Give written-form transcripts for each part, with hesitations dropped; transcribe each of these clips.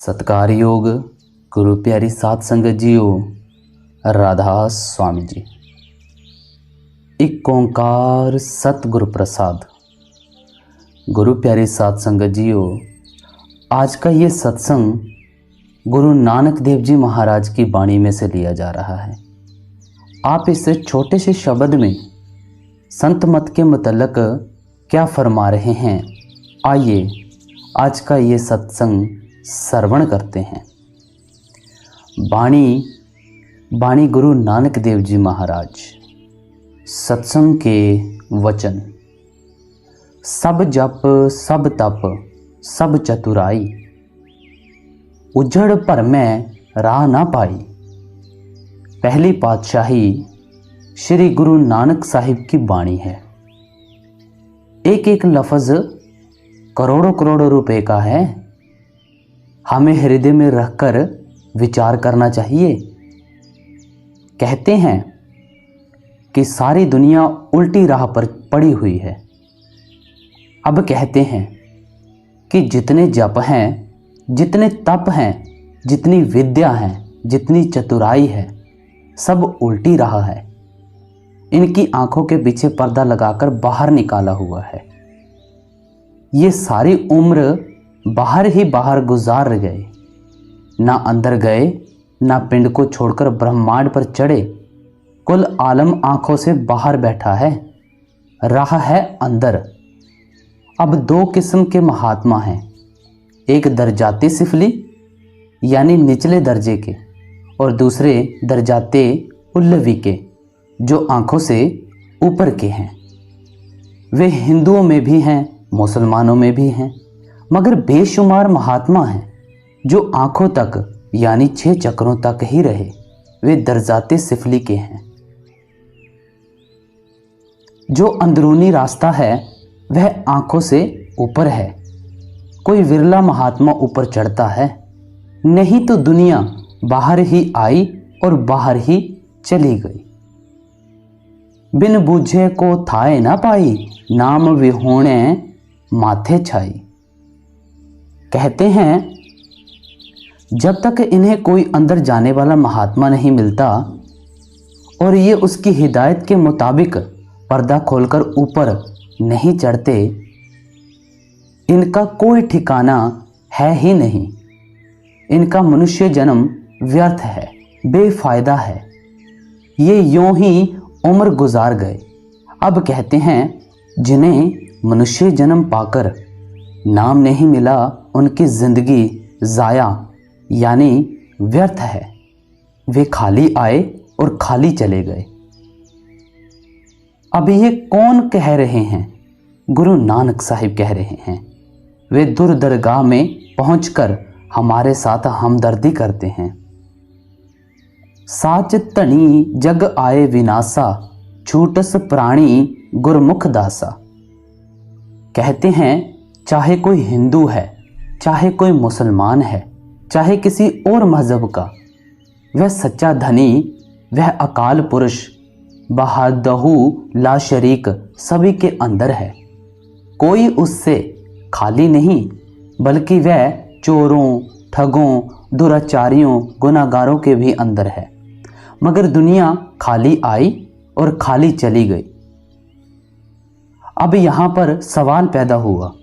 सत्कार योग गुरु प्यारी साध संगत जीओ, राधा स्वामी जी। एक ओंकार सतगुरु प्रसाद। गुरु प्यारी साध संगत जीओ, आज का ये सत्संग गुरु नानक देव जी महाराज की वाणी में से लिया जा रहा है। आप इस छोटे से शब्द में संत मत के मुतल्लक क्या फरमा रहे हैं, आइए आज का ये सत्संग श्रवण करते हैं। बाणी गुरु नानक देव जी महाराज। सत्संग के वचन। सब जप सब तप सब चतुराई, उजड़ पर में राह ना पाई। पहली पातशाही श्री गुरु नानक साहिब की वाणी है। एक एक लफ्ज करोड़ों करोड़ों रुपए का है। हमें हृदय में रखकर विचार करना चाहिए। कहते हैं कि सारी दुनिया उल्टी राह पर पड़ी हुई है। अब कहते हैं कि जितने जप हैं, जितने तप हैं, जितनी विद्या है, जितनी चतुराई है, सब उल्टी राह है। इनकी आंखों के पीछे पर्दा लगाकर बाहर निकाला हुआ है। ये सारी उम्र बाहर ही बाहर गुजार गए, ना अंदर गए, ना पिंड को छोड़कर ब्रह्मांड पर चढ़े। कुल आलम आंखों से बाहर बैठा है, राह है अंदर। अब दो किस्म के महात्मा हैं, एक दर्जाते सिफली यानी निचले दर्जे के, और दूसरे दर्जाते उल्लवी के जो आंखों से ऊपर के हैं। वे हिंदुओं में भी हैं, मुसलमानों में भी हैं, मगर बेशुमार महात्मा हैं जो आंखों तक यानी 6 चक्रों तक ही रहे। वे दर्जाते सिफली के हैं। जो अंदरूनी रास्ता है वह आंखों से ऊपर है। कोई विरला महात्मा ऊपर चढ़ता है, नहीं तो दुनिया बाहर ही आई और बाहर ही चली गई। बिन बूझे को थाए ना पाई, नाम विहोणे माथे छाई। कहते हैं जब तक इन्हें कोई अंदर जाने वाला महात्मा नहीं मिलता और ये उसकी हिदायत के मुताबिक पर्दा खोलकर ऊपर नहीं चढ़ते, इनका कोई ठिकाना है ही नहीं। इनका मनुष्य जन्म व्यर्थ है, बेफायदा है। ये यूं ही उम्र गुजार गए। अब कहते हैं जिन्हें मनुष्य जन्म पाकर नाम नहीं मिला, उनकी जिंदगी जाया यानी व्यर्थ है। वे खाली आए और खाली चले गए। अब ये कौन कह रहे हैं? गुरु नानक साहिब कह रहे हैं। वे दूर दरगाह में पहुंचकर हमारे साथ हमदर्दी करते हैं। साच धनी जग आए विनाशा, छूटस प्राणी गुरमुख दासा। कहते हैं चाहे कोई हिंदू है, चाहे कोई मुसलमान है, चाहे किसी और मजहब का, वह सच्चा धनी, वह अकाल पुरुष बहादहू ला शरीक सभी के अंदर है। कोई उससे खाली नहीं, बल्कि वह चोरों, ठगों, दुराचारियों, गुनाहगारों के भी अंदर है। मगर दुनिया खाली आई और खाली चली गई। अब यहाँ पर सवाल पैदा हुआ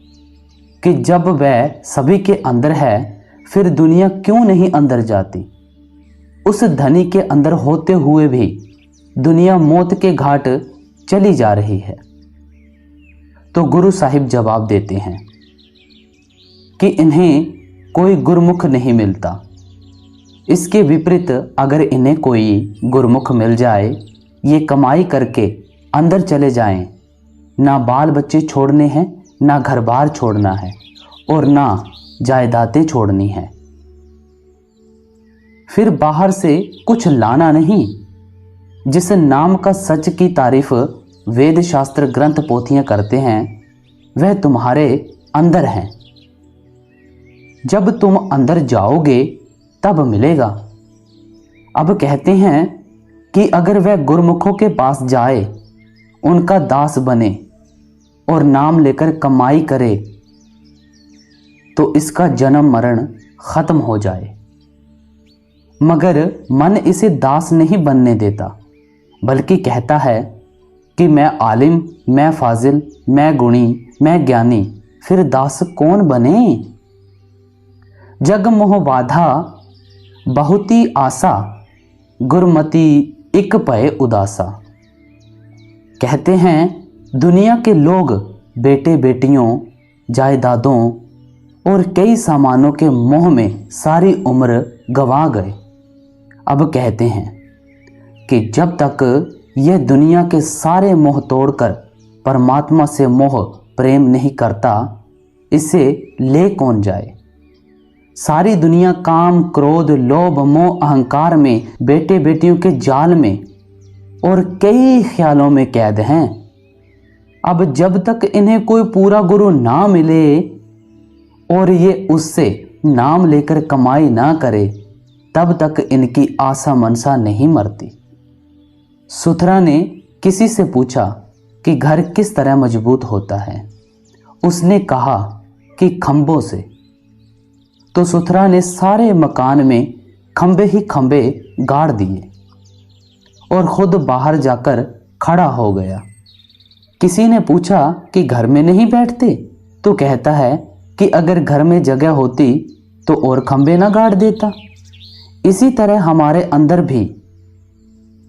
कि जब वह सभी के अंदर है, फिर दुनिया क्यों नहीं अंदर जाती? उस धनी के अंदर होते हुए भी दुनिया मौत के घाट चली जा रही है। तो गुरु साहिब जवाब देते हैं कि इन्हें कोई गुरमुख नहीं मिलता। इसके विपरीत अगर इन्हें कोई गुरमुख मिल जाए, ये कमाई करके अंदर चले जाएं, ना बाल बच्चे छोड़ने हैं, ना घर बार छोड़ना है, और ना जायदादें छोड़नी है। फिर बाहर से कुछ लाना नहीं। जिस नाम का सच की तारीफ वेद शास्त्र ग्रंथ पोथियां करते हैं, वह तुम्हारे अंदर हैं। जब तुम अंदर जाओगे तब मिलेगा। अब कहते हैं कि अगर वह गुरमुखों के पास जाए, उनका दास बने और नाम लेकर कमाई करे, तो इसका जन्म मरण खत्म हो जाए। मगर मन इसे दास नहीं बनने देता, बल्कि कहता है कि मैं आलिम, मैं फाजिल, मैं गुणी, मैं ज्ञानी, फिर दास कौन बने। जग मोह बाधा बहुती आसा, गुरमति इक भय उदासा। कहते हैं दुनिया के लोग बेटे बेटियों, जायदादों और कई सामानों के मोह में सारी उम्र गंवा गए। अब कहते हैं कि जब तक यह दुनिया के सारे मोह तोड़कर परमात्मा से मोह प्रेम नहीं करता, इसे ले कौन जाए। सारी दुनिया काम, क्रोध, लोभ, मोह, अहंकार में, बेटे बेटियों के जाल में और कई ख्यालों में कैद हैं। अब जब तक इन्हें कोई पूरा गुरु ना मिले और ये उससे नाम लेकर कमाई ना करे, तब तक इनकी आशा मनसा नहीं मरती। सुथरा ने किसी से पूछा कि घर किस तरह मजबूत होता है। उसने कहा कि खंभों से। तो सुथरा ने सारे मकान में खंभे ही खंभे गाड़ दिए और खुद बाहर जाकर खड़ा हो गया। किसी ने पूछा कि घर में नहीं बैठते, तो कहता है कि अगर घर में जगह होती तो और खंभे ना गाड़ देता। इसी तरह हमारे अंदर भी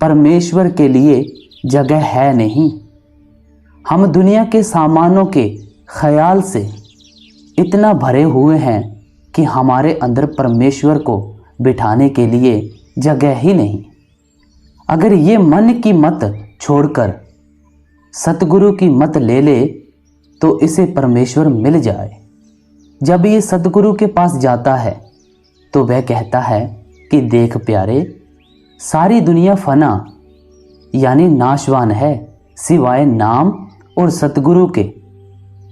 परमेश्वर के लिए जगह है नहीं। हम दुनिया के सामानों के ख्याल से इतना भरे हुए हैं कि हमारे अंदर परमेश्वर को बिठाने के लिए जगह ही नहीं। अगर ये मन की मत छोड़कर सतगुरु की मत ले ले तो इसे परमेश्वर मिल जाए। जब ये सतगुरु के पास जाता है तो वह कहता है कि देख प्यारे, सारी दुनिया फना यानी नाशवान है, सिवाय नाम और सतगुरु के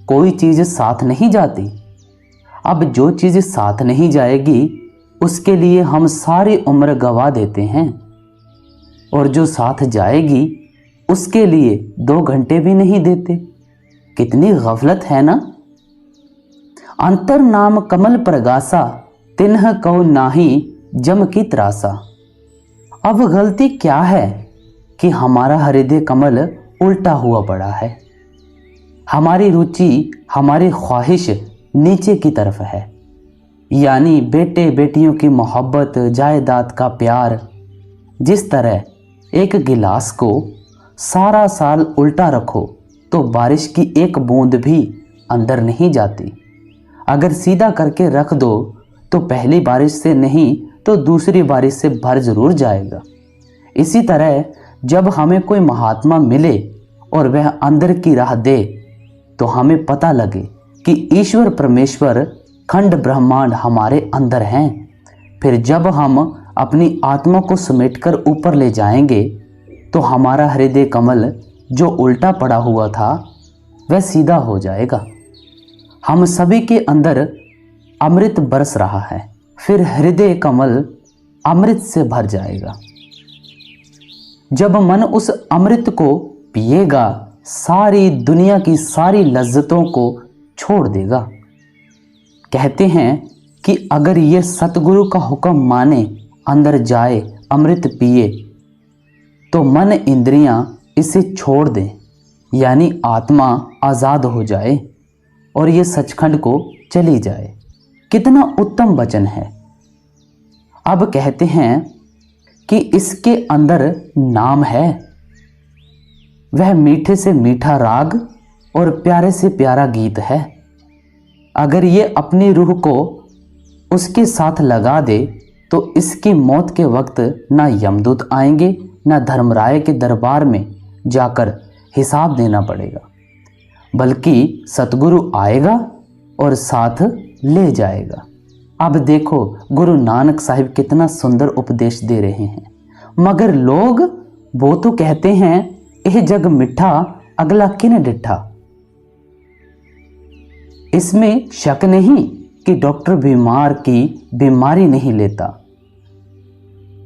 कोई चीज़ साथ नहीं जाती। अब जो चीज़ साथ नहीं जाएगी उसके लिए हम सारी उम्र गवा देते हैं, और जो साथ जाएगी उसके लिए 2 घंटे भी नहीं देते। कितनी गफलत है ना। अंतर नाम कमल प्रगासा, तिन्ह कहो नाही जम की त्रासा। अब गलती क्या है कि हमारा हृदय कमल उल्टा हुआ पड़ा है। हमारी रुचि, हमारी ख्वाहिश नीचे की तरफ है, यानी बेटे बेटियों की मोहब्बत, जायदाद का प्यार। जिस तरह एक गिलास को सारा साल उल्टा रखो तो बारिश की एक बूंद भी अंदर नहीं जाती। अगर सीधा करके रख दो तो पहली बारिश से नहीं तो दूसरी बारिश से भर जरूर जाएगा। इसी तरह जब हमें कोई महात्मा मिले और वह अंदर की राह दे तो हमें पता लगे कि ईश्वर परमेश्वर खंड ब्रह्मांड हमारे अंदर हैं। फिर जब हम अपनी आत्मा को समेटकर ऊपर ले जाएंगे तो हमारा हृदय कमल जो उल्टा पड़ा हुआ था वह सीधा हो जाएगा। हम सभी के अंदर अमृत बरस रहा है, फिर हृदय कमल अमृत से भर जाएगा। जब मन उस अमृत को पिएगा, सारी दुनिया की सारी लज्जतों को छोड़ देगा। कहते हैं कि अगर ये सतगुरु का हुक्म माने, अंदर जाए, अमृत पिए, तो मन इंद्रियां इसे छोड़ दें, यानी आत्मा आज़ाद हो जाए और ये सचखंड को चली जाए। कितना उत्तम वचन है। अब कहते हैं कि इसके अंदर नाम है, वह मीठे से मीठा राग और प्यारे से प्यारा गीत है। अगर ये अपनी रूह को उसके साथ लगा दे तो इसकी मौत के वक्त ना यमदूत आएंगे, ना धर्मराय के दरबार में जाकर हिसाब देना पड़ेगा, बल्कि सतगुरु आएगा और साथ ले जाएगा। अब देखो गुरु नानक साहिब कितना सुंदर उपदेश दे रहे हैं। मगर लोग वो तो कहते हैं यह जग मिठा अगला किन डिठा। इसमें शक नहीं कि डॉक्टर बीमार की बीमारी नहीं लेता,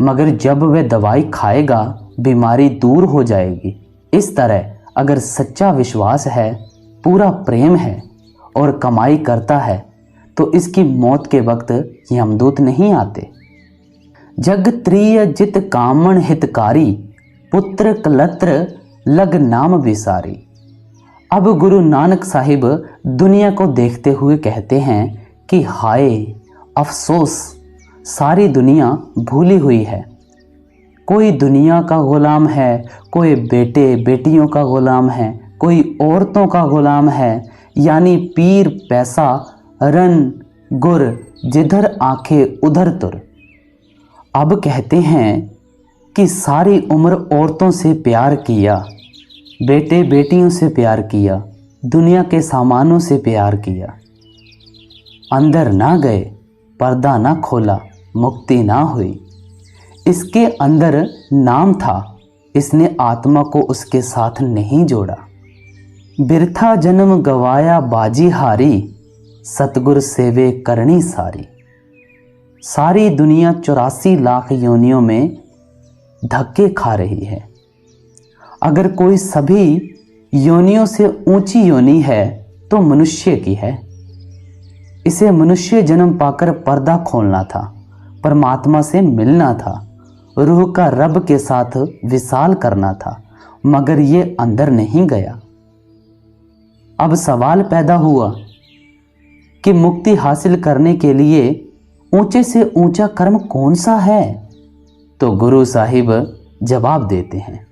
मगर जब वह दवाई खाएगा बीमारी दूर हो जाएगी। इस तरह अगर सच्चा विश्वास है, पूरा प्रेम है और कमाई करता है तो इसकी मौत के वक्त यमदूत नहीं आते। जग त्रिय जित कामण हितकारी, पुत्र कलत्र लग नाम विसारी। अब गुरु नानक साहिब दुनिया को देखते हुए कहते हैं कि हाय अफसोस, सारी दुनिया भूली हुई है। कोई दुनिया का गुलाम है, कोई बेटे बेटियों का गुलाम है, कोई औरतों का गुलाम है, यानी पीर पैसा रन गुर, जिधर आंखें उधर तुर। अब कहते हैं कि सारी उम्र औरतों से प्यार किया, बेटे बेटियों से प्यार किया, दुनिया के सामानों से प्यार किया, अंदर ना गए, पर्दा ना खोला, मुक्ति ना हुई। इसके अंदर नाम था, इसने आत्मा को उसके साथ नहीं जोड़ा। बिरथा जन्म गवाया बाजी हारी, सतगुर सेवे करनी सारी। सारी दुनिया 84 लाख योनियों में धक्के खा रही है। अगर कोई सभी योनियों से ऊंची योनि है तो मनुष्य की है। इसे मनुष्य जन्म पाकर पर्दा खोलना था, परमात्मा से मिलना था, रूह का रब के साथ विसाल करना था, मगर ये अंदर नहीं गया। अब सवाल पैदा हुआ कि मुक्ति हासिल करने के लिए ऊंचे से ऊंचा कर्म कौन सा है? तो गुरु साहिब जवाब देते हैं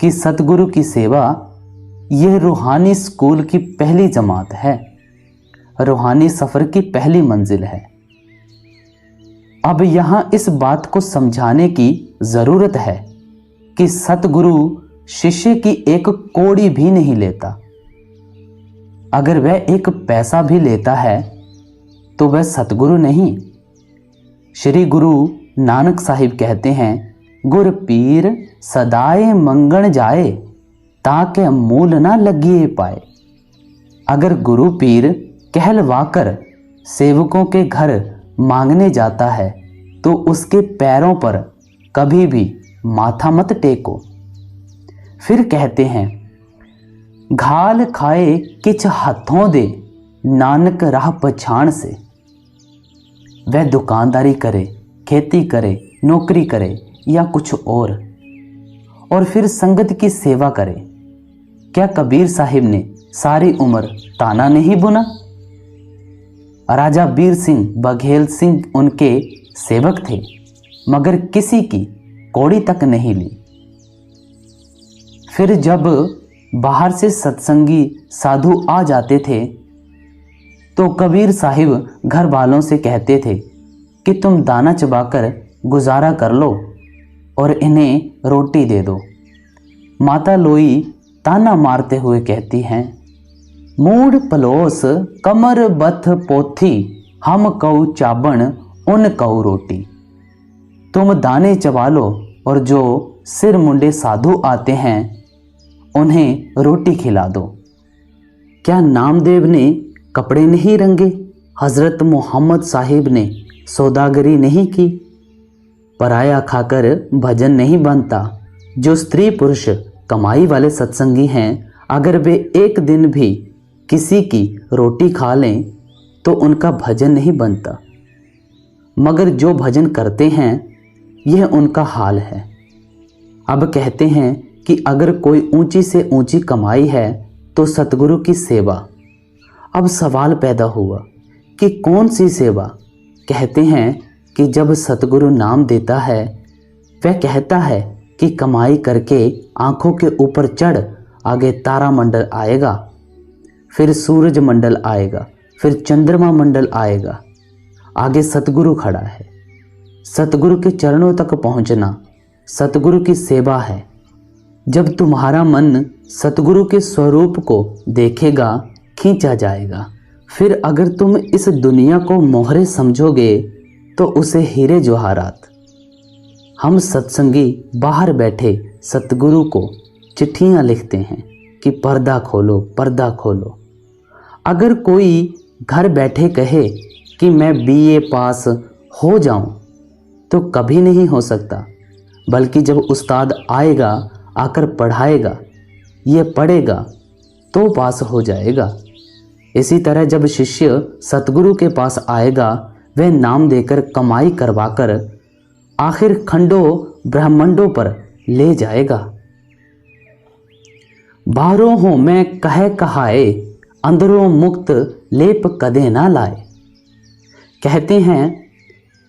कि सतगुरु की सेवा यह रूहानी स्कूल की पहली जमात है, रूहानी सफ़र की पहली मंजिल है। अब यहाँ इस बात को समझाने की ज़रूरत है कि सतगुरु शिष्य की एक कौड़ी भी नहीं लेता। अगर वह एक पैसा भी लेता है तो वह सतगुरु नहीं। श्री गुरु नानक साहिब कहते हैं, गुर पीर सदाए मंगण जाए, ताके मूल ना लगिए पाए। अगर गुरु पीर कहलवाकर सेवकों के घर मांगने जाता है तो उसके पैरों पर कभी भी माथा मत टेको। फिर कहते हैं, घाल खाए किछ हाथों दे, नानक राह पछाण से। वह दुकानदारी करे, खेती करे, नौकरी करे या कुछ और फिर संगत की सेवा करे। क्या कबीर साहिब ने सारी उम्र ताना नहीं बुना? राजा बीर सिंह बघेल सिंह उनके सेवक थे, मगर किसी की कौड़ी तक नहीं ली। फिर जब बाहर से सत्संगी साधु आ जाते थे तो कबीर साहिब घर वालों से कहते थे कि तुम दाना चबाकर गुजारा कर लो और इन्हें रोटी दे दो। माता लोई ताना मारते हुए कहती हैं, मूड पलोस कमर बथ पोथी, हम कऊ चाबण उन कऊ रोटी। तुम दाने चबा लो और जो सिर मुंडे साधु आते हैं उन्हें रोटी खिला दो। क्या नामदेव ने कपड़े नहीं रंगे? हज़रत मोहम्मद साहिब ने सौदागरी नहीं की? पराया खाकर भजन नहीं बनता। जो स्त्री पुरुष कमाई वाले सत्संगी हैं, अगर वे एक दिन भी किसी की रोटी खा लें तो उनका भजन नहीं बनता, मगर जो भजन करते हैं यह उनका हाल है। अब कहते हैं कि अगर कोई ऊंची से ऊंची कमाई है तो सतगुरु की सेवा। अब सवाल पैदा हुआ कि कौन सी सेवा? कहते हैं कि जब सतगुरु नाम देता है, वह कहता है कि कमाई करके आंखों के ऊपर चढ़, आगे तारा मंडल आएगा, फिर सूरज मंडल आएगा, फिर चंद्रमा मंडल आएगा, आगे सतगुरु खड़ा है। सतगुरु के चरणों तक पहुंचना सतगुरु की सेवा है। जब तुम्हारा मन सतगुरु के स्वरूप को देखेगा, खींचा जाएगा। फिर अगर तुम इस दुनिया को मोहरे समझोगे तो उसे हीरे जवाहरात। हम सत्संगी बाहर बैठे सतगुरु को चिट्ठियां लिखते हैं कि पर्दा खोलो, पर्दा खोलो। अगर कोई घर बैठे कहे कि मैं बीए पास हो जाऊं तो कभी नहीं हो सकता, बल्कि जब उस्ताद आएगा, आकर पढ़ाएगा, ये पढ़ेगा तो पास हो जाएगा। इसी तरह जब शिष्य सतगुरु के पास आएगा, वह नाम देकर कमाई करवाकर आखिर खंडों ब्रह्मांडों पर ले जाएगा। बाहरों हो मैं कह कहाए, अंदरों मुक्त लेप कदे ना लाए। कहते हैं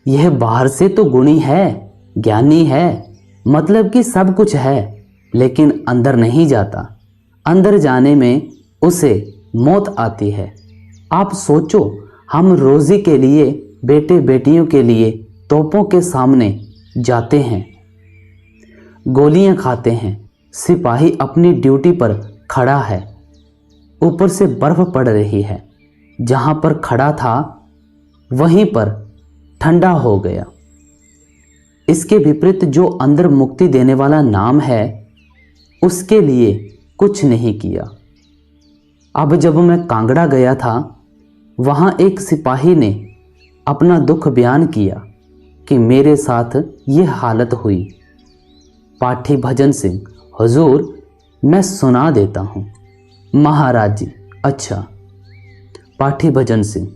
यह बाहर से तो गुणी है, ज्ञानी है, मतलब कि सब कुछ है, लेकिन अंदर नहीं जाता। अंदर जाने में उसे मौत आती है। आप सोचो, हम रोजी के लिए बेटे बेटियों के लिए तोपों के सामने जाते हैं, गोलियां खाते हैं, सिपाही अपनी ड्यूटी पर खड़ा है, ऊपर से बर्फ पड़ रही है, जहां पर खड़ा था वहीं पर ठंडा हो गया। इसके विपरीत जो अंदर मुक्ति देने वाला नाम है, उसके लिए कुछ नहीं किया। अब जब मैं कांगड़ा गया था, वहां एक सिपाही ने अपना दुख बयान किया कि मेरे साथ ये हालत हुई। पाठी भजन सिंह, हुजूर मैं सुना देता हूँ। महाराज जी, अच्छा। पाठी भजन सिंह,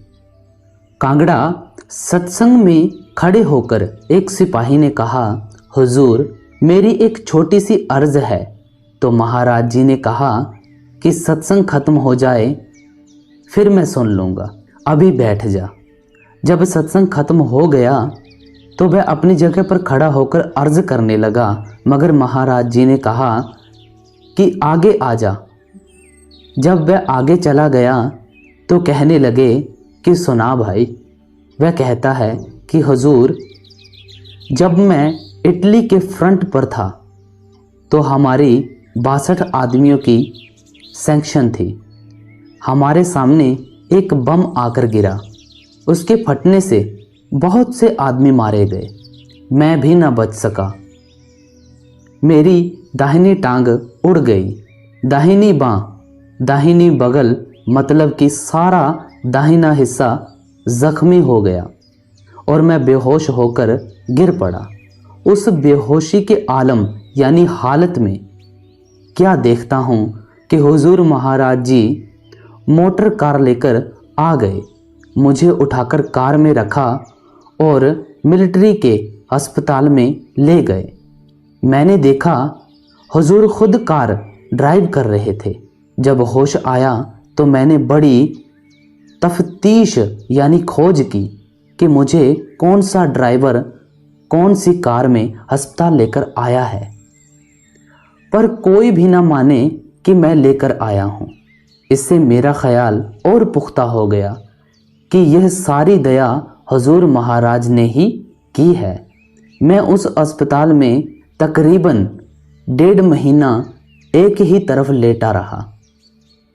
कांगड़ा सत्संग में खड़े होकर एक सिपाही ने कहा, हुजूर मेरी एक छोटी सी अर्ज है। तो महाराज जी ने कहा कि सत्संग खत्म हो जाए फिर मैं सुन लूँगा, अभी बैठ जा। जब सत्संग खत्म हो गया तो वह अपनी जगह पर खड़ा होकर अर्ज करने लगा, मगर महाराज जी ने कहा कि आगे आ जा। जब वह आगे चला गया तो कहने लगे कि सुना भाई। वह कहता है कि हुजूर जब मैं इटली के फ्रंट पर था तो हमारी 62 आदमियों की सैंक्शन थी। हमारे सामने एक बम आकर गिरा, उसके फटने से बहुत से आदमी मारे गए, मैं भी ना बच सका। मेरी दाहिनी टांग उड़ गई, दाहिनी बाँ, दाहिनी बगल, मतलब कि सारा दाहिना हिस्सा जख्मी हो गया और मैं बेहोश होकर गिर पड़ा। उस बेहोशी के आलम यानी हालत में क्या देखता हूँ कि हुजूर महाराज जी मोटर कार लेकर आ गए, मुझे उठाकर कार में रखा और मिलिट्री के अस्पताल में ले गए। मैंने देखा हुजूर खुद कार ड्राइव कर रहे थे। जब होश आया तो मैंने बड़ी तफ्तीश यानी खोज की कि मुझे कौन सा ड्राइवर कौन सी कार में अस्पताल लेकर आया है, पर कोई भी ना माने कि मैं लेकर आया हूँ। इससे मेरा ख्याल और पुख्ता हो गया कि यह सारी दया हुजूर महाराज ने ही की है। मैं उस अस्पताल में तकरीबन 1.5 महीना एक ही तरफ लेटा रहा।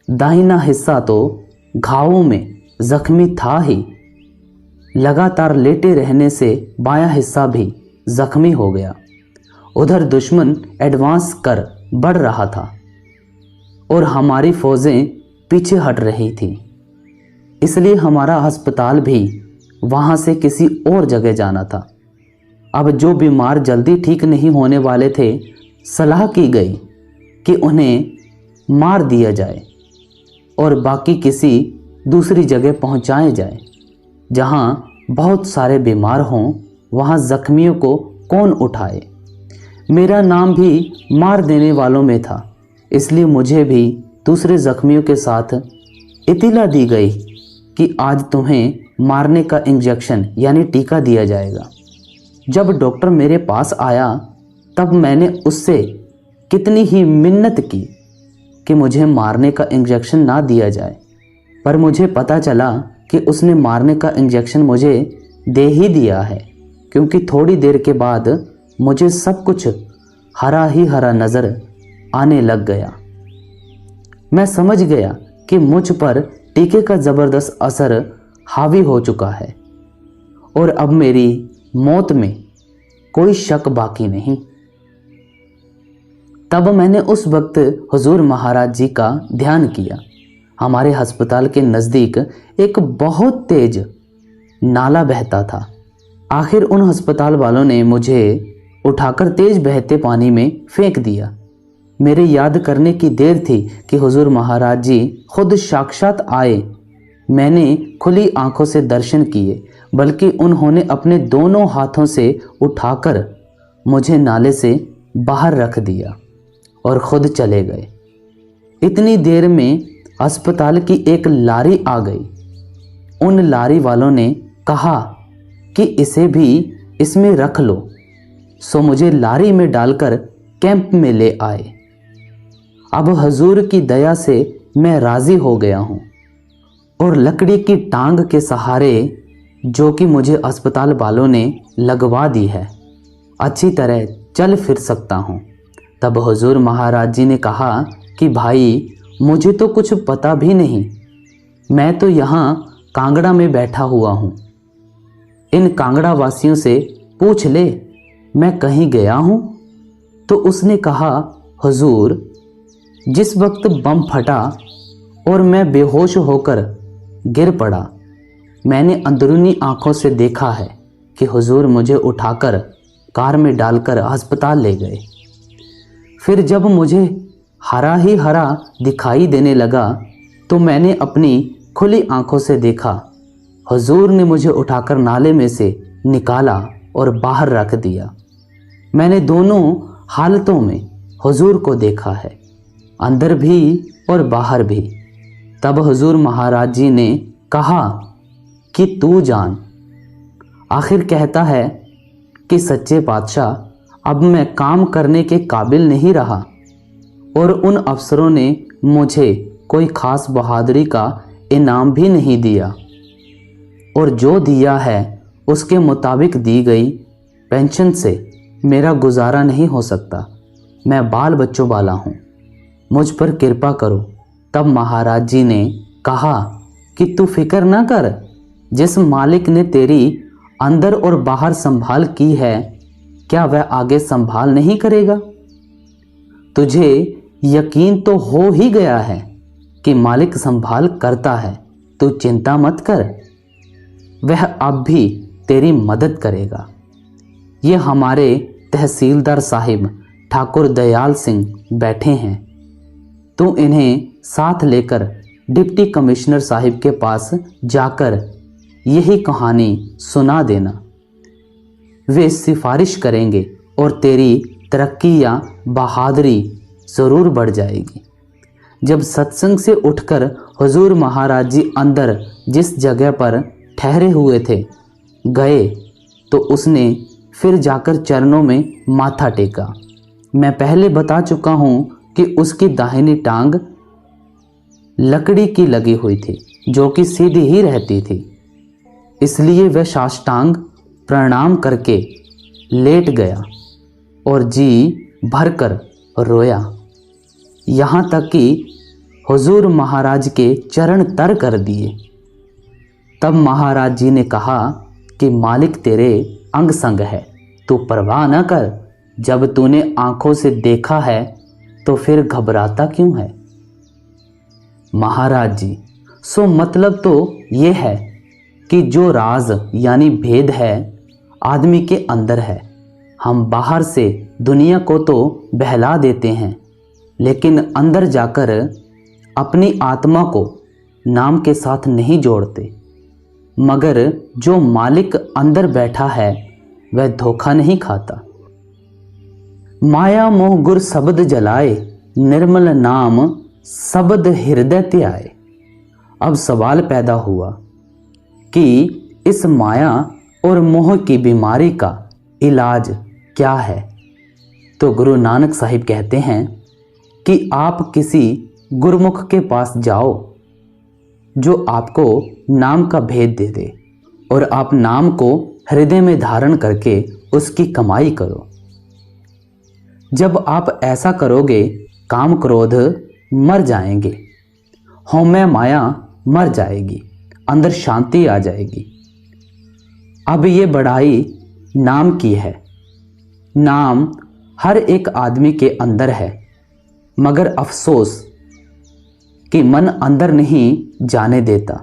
दाहिना हिस्सा तो घावों में जख्मी था ही, लगातार लेटे रहने से बायां हिस्सा भी जख्मी हो गया। उधर दुश्मन एडवांस कर बढ़ रहा था और हमारी फौजें पीछे हट रही थी, इसलिए हमारा अस्पताल भी वहां से किसी और जगह जाना था। अब जो बीमार जल्दी ठीक नहीं होने वाले थे, सलाह की गई कि उन्हें मार दिया जाए और बाकी किसी दूसरी जगह पहुंचाए जाए जहां बहुत सारे बीमार हों। वहां जख्मियों को कौन उठाए। मेरा नाम भी मार देने वालों में था, इसलिए मुझे भी दूसरे जख्मियों के साथ इतिला दी गई कि आज तुम्हें मारने का इंजेक्शन यानी टीका दिया जाएगा। जब डॉक्टर मेरे पास आया तब मैंने उससे कितनी ही मिन्नत की कि मुझे मारने का इंजेक्शन ना दिया जाए, पर मुझे पता चला कि उसने मारने का इंजेक्शन मुझे दे ही दिया है, क्योंकि थोड़ी देर के बाद मुझे सब कुछ हरा ही हरा नज़र आने लग गया। मैं समझ गया कि मुझ पर टीके का ज़बरदस्त असर हावी हो चुका है और अब मेरी मौत में कोई शक बाकी नहीं। तब मैंने उस वक्त हुजूर महाराज जी का ध्यान किया। हमारे अस्पताल के नज़दीक एक बहुत तेज नाला बहता था। आखिर उन अस्पताल वालों ने मुझे उठाकर तेज बहते पानी में फेंक दिया। मेरे याद करने की देर थी कि हुजूर महाराज जी खुद साक्षात आए मैंने खुली आंखों से दर्शन किए, बल्कि उन्होंने अपने दोनों हाथों से उठाकर मुझे नाले से बाहर रख दिया और खुद चले गए। इतनी देर में अस्पताल की एक लारी आ गई। उन लारी वालों ने कहा कि इसे भी इसमें रख लो, सो मुझे लारी में डालकर कैंप में ले आए। अब हुजूर की दया से मैं राज़ी हो गया हूँ और लकड़ी की टांग के सहारे, जो कि मुझे अस्पताल वालों ने लगवा दी है, अच्छी तरह चल फिर सकता हूँ। तब हुजूर महाराज जी ने कहा कि भाई, मुझे तो कुछ पता भी नहीं, मैं तो यहाँ कांगड़ा में बैठा हुआ हूँ। इन कांगड़ा वासियों से पूछ ले मैं कहीं गया हूँ। तो उसने कहा, हुजूर, जिस वक्त बम फटा और मैं बेहोश होकर गिर पड़ा, मैंने अंदरूनी आंखों से देखा है कि हुजूर मुझे उठाकर कार में डालकर अस्पताल ले गए। फिर जब मुझे हरा ही हरा दिखाई देने लगा तो मैंने अपनी खुली आंखों से देखा, हुजूर ने मुझे उठाकर नाले में से निकाला और बाहर रख दिया। मैंने दोनों हालतों में हुजूर को देखा है, अंदर भी और बाहर भी। तब हुजूर महाराज जी ने कहा कि तू जान। आखिर कहता है कि सच्चे पातशाह, अब मैं काम करने के काबिल नहीं रहा और उन अफसरों ने मुझे कोई खास बहादुरी का इनाम भी नहीं दिया और जो दिया है उसके मुताबिक दी गई पेंशन से मेरा गुजारा नहीं हो सकता। मैं बाल बच्चों वाला हूँ, मुझ पर कृपा करो। तब महाराज जी ने कहा कि तू फिक्र ना कर, जिस मालिक ने तेरी अंदर और बाहर संभाल की है, क्या वह आगे संभाल नहीं करेगा? तुझे यकीन तो हो ही गया है कि मालिक संभाल करता है, तू चिंता मत कर, वह अब भी तेरी मदद करेगा। ये हमारे तहसीलदार साहिब ठाकुर दयाल सिंह बैठे हैं, तू इन्हें साथ लेकर डिप्टी कमिश्नर साहिब के पास जाकर यही कहानी सुना देना। वे सिफारिश करेंगे और तेरी तरक्की या बहादुरी ज़रूर बढ़ जाएगी। जब सत्संग से उठकर हुजूर महाराज जी अंदर जिस जगह पर ठहरे हुए थे गए तो उसने फिर जाकर चरणों में माथा टेका। मैं पहले बता चुका हूँ कि उसकी दाहिनी टांग लकड़ी की लगी हुई थी, जो कि सीधी ही रहती थी, इसलिए वह साष्टांग प्रणाम करके लेट गया और जी भरकर रोया, यहाँ तक कि हुजूर महाराज के चरण तर कर दिए। तब महाराज जी ने कहा कि मालिक तेरे अंग संग है, तू परवाह न कर, जब तूने आंखों से देखा है तो फिर घबराता क्यों है? महाराज जी, सो मतलब तो ये है कि जो राज यानी भेद है आदमी के अंदर है। हम बाहर से दुनिया को तो बहला देते हैं, लेकिन अंदर जाकर अपनी आत्मा को नाम के साथ नहीं जोड़ते। मगर जो मालिक अंदर बैठा है वह धोखा नहीं खाता। माया मोह गुर शब्द जलाए, निर्मल नाम शब्द हृदय ते आए। अब सवाल पैदा हुआ कि इस माया और मोह की बीमारी का इलाज क्या है? तो गुरु नानक साहिब कहते हैं कि आप किसी गुरमुख के पास जाओ जो आपको नाम का भेद दे दे और आप नाम को हृदय में धारण करके उसकी कमाई करो। जब आप ऐसा करोगे, काम क्रोध मर जाएंगे, हौम्य माया मर जाएगी, अंदर शांति आ जाएगी। अब ये बढ़ाई नाम की है। नाम हर एक आदमी के अंदर है, मगर अफसोस कि मन अंदर नहीं जाने देता।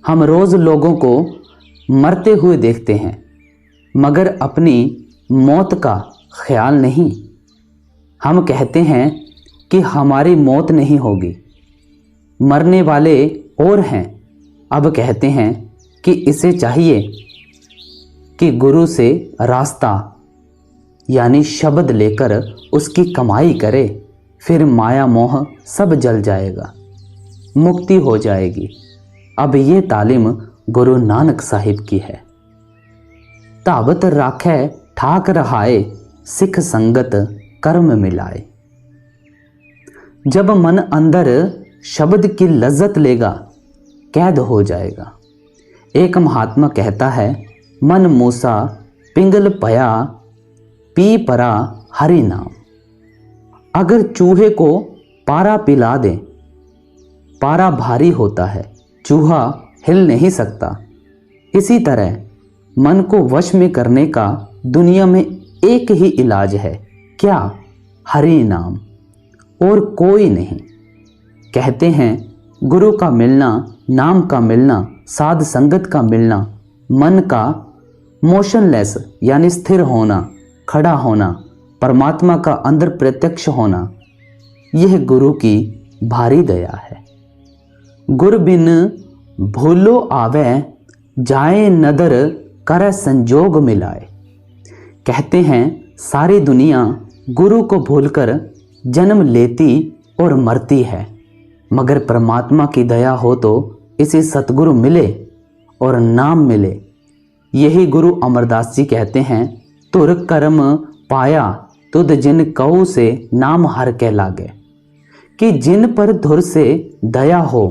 हम रोज लोगों को मरते हुए देखते हैं, मगर अपनी मौत का ख्याल नहीं। हम कहते हैं कि हमारी मौत नहीं होगी, मरने वाले और हैं। अब कहते हैं कि इसे चाहिए कि गुरु से रास्ता यानी शब्द लेकर उसकी कमाई करे, फिर माया मोह सब जल जाएगा, मुक्ति हो जाएगी। अब ये तालीम गुरु नानक साहिब की है। ताबत राखै ठाक रहाए, सिख संगत कर्म मिलाए। जब मन अंदर शब्द की लज्जत लेगा, कैद हो जाएगा। एक महात्मा कहता है, मन मूसा पिंगल पया, पी परा हरि नाम। अगर चूहे को पारा पिला दें, पारा भारी होता है, चूहा हिल नहीं सकता। इसी तरह मन को वश में करने का दुनिया में एक ही इलाज है, क्या? हरि नाम, और कोई नहीं। कहते हैं गुरु का मिलना, नाम का मिलना, साध संगत का मिलना, मन का मोशनलेस यानी स्थिर होना, खड़ा होना, परमात्मा का अंदर प्रत्यक्ष होना, यह गुरु की भारी दया है। गुर बिन भूलो आवे, जाए नदर कर संजोग मिलाए। कहते हैं सारी दुनिया गुरु को भूलकर जन्म लेती और मरती है, मगर परमात्मा की दया हो तो इसे सतगुरु मिले और नाम मिले। यही गुरु अमरदास जी कहते हैं, तुर कर्म पाया तुद जिन कऊ से नाम हर के लागे। कि जिन पर धुर से दया हो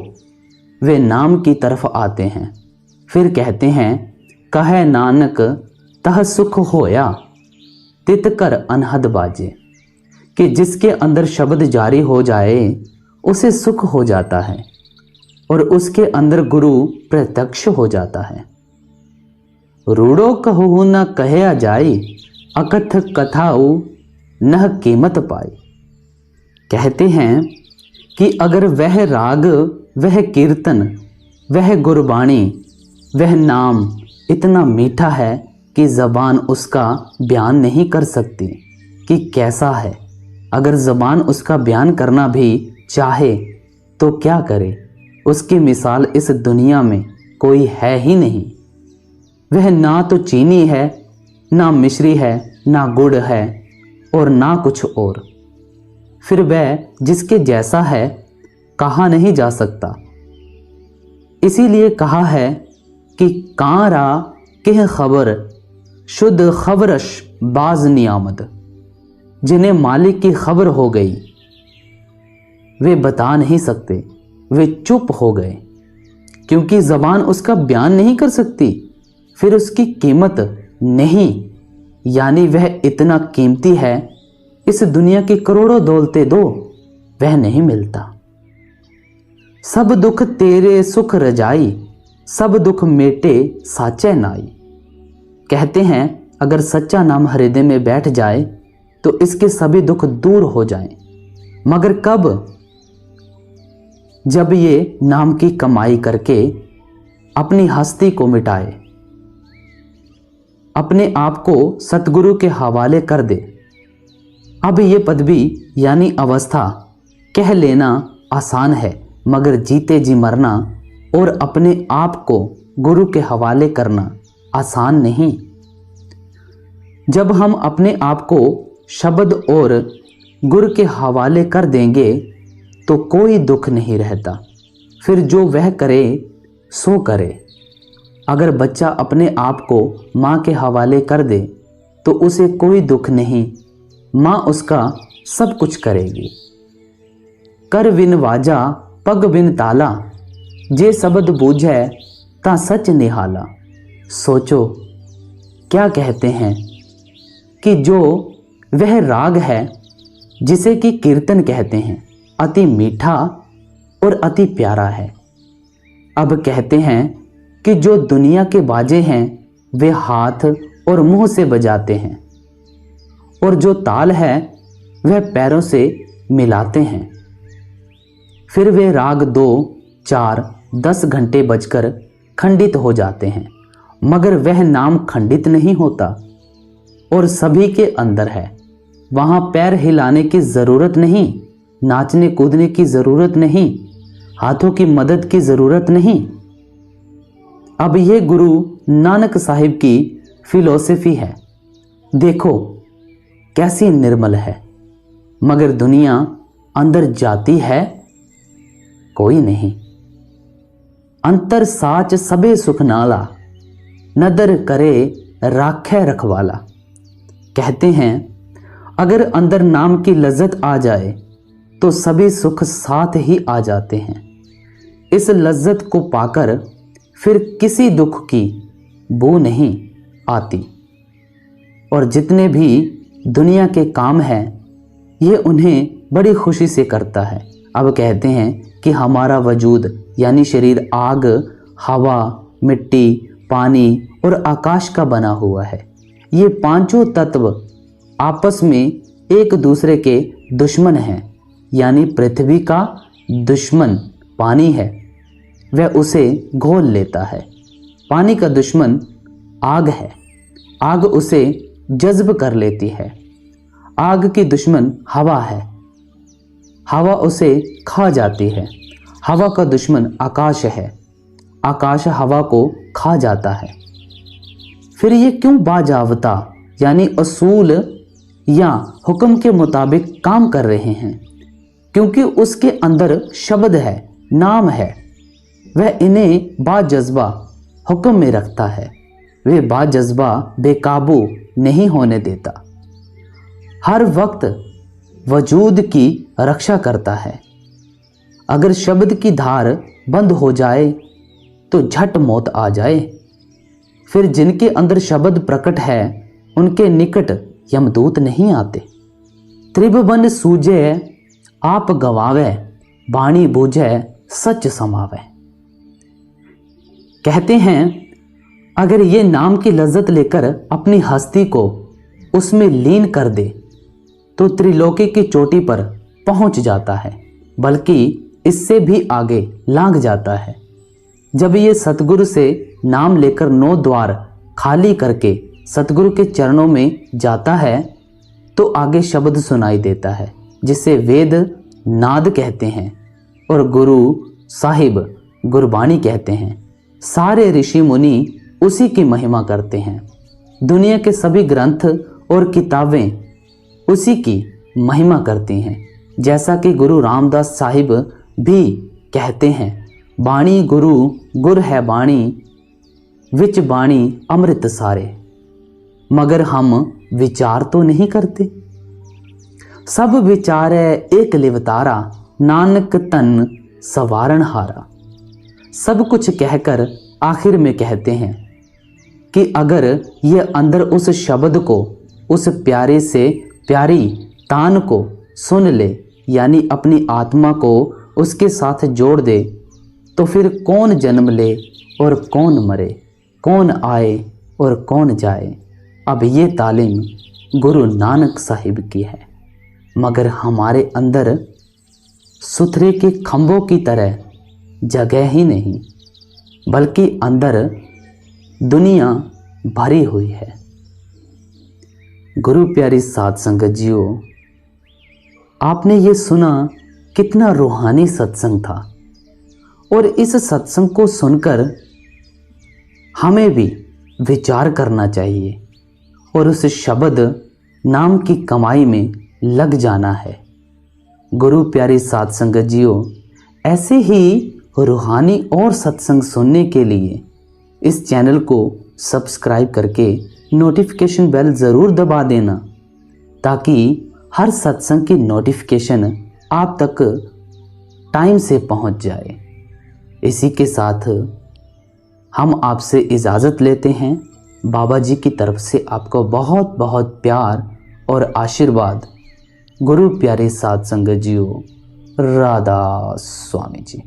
वे नाम की तरफ आते हैं। फिर कहते हैं, कहे नानक तह सुख होया, तित कर अनहद बाजे। कि जिसके अंदर शब्द जारी हो जाए उसे सुख हो जाता है और उसके अंदर गुरु प्रत्यक्ष हो जाता है। रूड़ो कहू न कहया जाई, अकथ कथाऊ नह कीमत पाई। कहते हैं कि अगर वह राग, वह कीर्तन, वह गुरबाणी, वह नाम इतना मीठा है कि ज़बान उसका बयान नहीं कर सकती कि कैसा है। अगर ज़बान उसका बयान करना भी चाहे तो क्या करे, उसकी मिसाल इस दुनिया में कोई है ही नहीं। वह ना तो चीनी है, ना मिश्री है, ना गुड़ है और ना कुछ और। फिर वह जिसके जैसा है कहा नहीं जा सकता। इसीलिए कहा है कि कांरा किह खबर, शुद्ध खबरश बाज नियामत। जिन्हें मालिक की खबर हो गई वे बता नहीं सकते, वे चुप हो गए, क्योंकि ज़बान उसका बयान नहीं कर सकती। फिर उसकी कीमत नहीं, यानी वह इतना कीमती है, इस दुनिया की करोड़ों दौलतें दो वह नहीं मिलता। सब दुख तेरे सुख रजाई, सब दुख मेटे साचे नाई। कहते हैं अगर सच्चा नाम हृदय में बैठ जाए तो इसके सभी दुख दूर हो जाएं। मगर कब? जब ये नाम की कमाई करके अपनी हस्ती को मिटाए, अपने आप को सतगुरु के हवाले कर दे। अब ये पदवी यानी अवस्था कह लेना आसान है, मगर जीते जी मरना और अपने आप को गुरु के हवाले करना आसान नहीं। जब हम अपने आप को शब्द और गुरु के हवाले कर देंगे तो कोई दुख नहीं रहता। फिर जो वह करे सो करे। अगर बच्चा अपने आप को माँ के हवाले कर दे तो उसे कोई दुख नहीं, माँ उसका सब कुछ करेगी। कर बिन वाजा पग बिन ताला, जे शब्द बूझै ता सच निहाला। सोचो क्या कहते हैं कि जो वह राग है जिसे कि कीर्तन कहते हैं, अति मीठा और अति प्यारा है। अब कहते हैं कि जो दुनिया के बाजे हैं वे हाथ और मुंह से बजाते हैं और जो ताल है वह पैरों से मिलाते हैं। फिर वे राग 2, 4, 10 घंटे बजकर खंडित हो जाते हैं, मगर वह नाम खंडित नहीं होता और सभी के अंदर है। वहाँ पैर हिलाने की ज़रूरत नहीं, नाचने कूदने की ज़रूरत नहीं, हाथों की मदद की ज़रूरत नहीं। अब ये गुरु नानक साहिब की फिलॉसफी है। देखो कैसी निर्मल है, मगर दुनिया अंदर जाती है कोई नहीं। अंतर साच सबे सुख नाला, नदर करे राखे रखवाला। कहते हैं अगर अंदर नाम की लज्जत आ जाए तो सभी सुख साथ ही आ जाते हैं। इस लज्जत को पाकर फिर किसी दुख की बू नहीं आती, और जितने भी दुनिया के काम हैं ये उन्हें बड़ी खुशी से करता है। अब कहते हैं कि हमारा वजूद यानी शरीर आग, हवा, मिट्टी, पानी और आकाश का बना हुआ है। ये पांचों तत्व आपस में एक दूसरे के दुश्मन हैं, यानी पृथ्वी का दुश्मन पानी है, वह उसे घोल लेता है। पानी का दुश्मन आग है, आग उसे जज्ब कर लेती है। आग की दुश्मन हवा है, हवा उसे खा जाती है। हवा का दुश्मन आकाश है, आकाश हवा को खा जाता है। फिर ये क्यों बाजावता यानी असूल या हुक्म के मुताबिक काम कर रहे हैं? क्योंकि उसके अंदर शब्द है, नाम है। वह इन्हें बाजज्बा हुक्म में रखता है। वे बाजज्बा बेकाबू नहीं होने देता, हर वक्त वजूद की रक्षा करता है। अगर शब्द की धार बंद हो जाए तो झट मौत आ जाए। फिर जिनके अंदर शब्द प्रकट है उनके निकट यमदूत नहीं आते। त्रिभुवन सूझे आप गवावे, बाणी बूझे सच समावे। कहते हैं अगर ये नाम की लज्जत लेकर अपनी हस्ती को उसमें लीन कर दे तो त्रिलोकी की चोटी पर पहुंच जाता है, बल्कि इससे भी आगे लांघ जाता है। जब ये सतगुरु से नाम लेकर 9 द्वार खाली करके सतगुरु के चरणों में जाता है तो आगे शब्द सुनाई देता है, जिसे वेद नाद कहते हैं और गुरु साहिब गुरबाणी कहते हैं। सारे ऋषि मुनि उसी की महिमा करते हैं। दुनिया के सभी ग्रंथ और किताबें उसी की महिमा करती हैं। जैसा कि गुरु रामदास साहिब भी कहते हैं, बाणी गुरु गुर है बाणी, विच बाणी अमृत सारे। मगर हम विचार तो नहीं करते। सब विचारे एक लिवतारा, नानक तन सवारण हारा। सब कुछ कहकर आखिर में कहते हैं कि अगर ये अंदर उस शब्द को, उस प्यारे से प्यारी तान को सुन ले, यानी अपनी आत्मा को उसके साथ जोड़ दे, तो फिर कौन जन्म ले और कौन मरे, कौन आए और कौन जाए। अब ये तालीम गुरु नानक साहिब की है, मगर हमारे अंदर सुथरे के खंभों की तरह जगह ही नहीं, बल्कि अंदर दुनिया भरी हुई है। गुरु प्यारी साध संगत जियो, आपने ये सुना कितना रूहानी सत्संग था, और इस सत्संग को सुनकर हमें भी विचार करना चाहिए और उस शब्द नाम की कमाई में लग जाना है। गुरु प्यारी साध संगत जियो, ऐसे ही रूहानी और सत्संग सुनने के लिए इस चैनल को सब्सक्राइब करके नोटिफिकेशन बेल ज़रूर दबा देना, ताकि हर सत्संग की नोटिफिकेशन आप तक टाइम से पहुंच जाए। इसी के साथ हम आपसे इजाज़त लेते हैं। बाबा जी की तरफ से आपको बहुत बहुत प्यार और आशीर्वाद। गुरु प्यारे साध संगत जियो, राधा स्वामी जी।